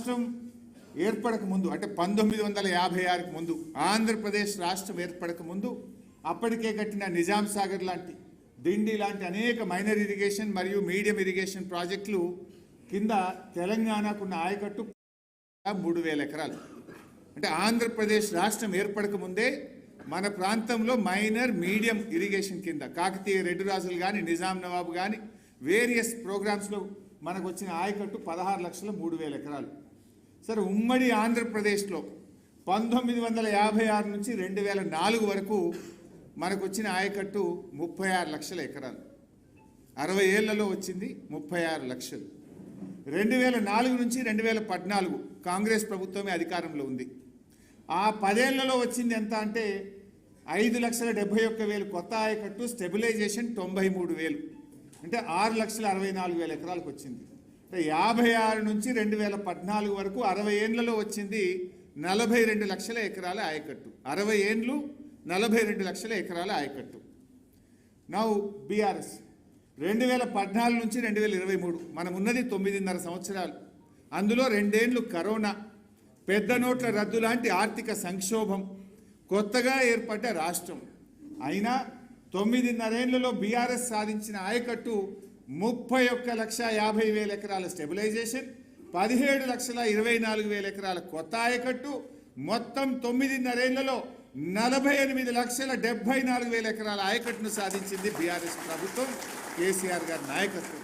రాష్ట్రం ఏర్పడక ముందు అంటే 1956కు ముందు ఆంధ్రప్రదేశ్ రాష్ట్రం ఏర్పడక ముందు అప్పటికే కట్టిన నిజాం సాగర్ లాంటి దిండి లాంటి అనేక మైనర్ ఇరిగేషన్ మరియు మీడియం ఇరిగేషన్ ప్రాజెక్టులు కింద తెలంగాణకున్న ఆయకట్టు 3000 ఎకరాలు. అంటే ఆంధ్రప్రదేశ్ రాష్ట్రం ఏర్పడక ముందే మన ప్రాంతంలో మైనర్ మీడియం ఇరిగేషన్ కింద కాకతీయ రెడ్డి రాజులు కానీ నిజాం నవాబు కానీ వేరియస్ ప్రోగ్రామ్స్లో మనకు వచ్చిన ఆయకట్టు 16,03,000 ఎకరాలు. సరే, ఉమ్మడి ఆంధ్రప్రదేశ్లో 1956 నుంచి 2004 వరకు మనకు వచ్చిన ఆయకట్టు 36 లక్షల ఎకరాలు. 60 ఏళ్లలో వచ్చింది 36 లక్షలు. 2004 నుంచి 2014 కాంగ్రెస్ ప్రభుత్వమే అధికారంలో ఉంది. ఆ 10 ఏళ్లలో వచ్చింది ఎంత అంటే 5,71,000 కొత్త ఆయకట్టు, స్టెబిలైజేషన్ 93,000 అంటే 6,64,000 ఎకరాలకు వచ్చింది. అంటే 56 నుంచి 2014 వరకు 60 ఏళ్లలో వచ్చింది 42 లక్షల ఎకరాల ఆయకట్టు. 60 ఏండ్లు 42 లక్షల ఎకరాల ఆయకట్టు. నౌ బీఆర్ఎస్ 2014 నుంచి 2023 మనం ఉన్నది 9.5 సంవత్సరాలు. అందులో 2 ఏండ్లు కరోనా, పెద్ద నోట్ల రద్దు లాంటి ఆర్థిక సంక్షోభం, కొత్తగా ఏర్పడ్డ రాష్ట్రం. అయినా 9.5 ఏళ్లలో బీఆర్ఎస్ సాధించిన ఆయకట్టు 31,50,000 ఎకరాల స్టెబిలైజేషన్, 17,24,000 ఎకరాల కొత్త ఆయకట్టు, మొత్తం 9.5 ఏళ్లలో 48,74,000 ఎకరాల ఆయకట్టును సాధించింది బీఆర్ఎస్ ప్రభుత్వం, కేసీఆర్ గారి నాయకత్వం.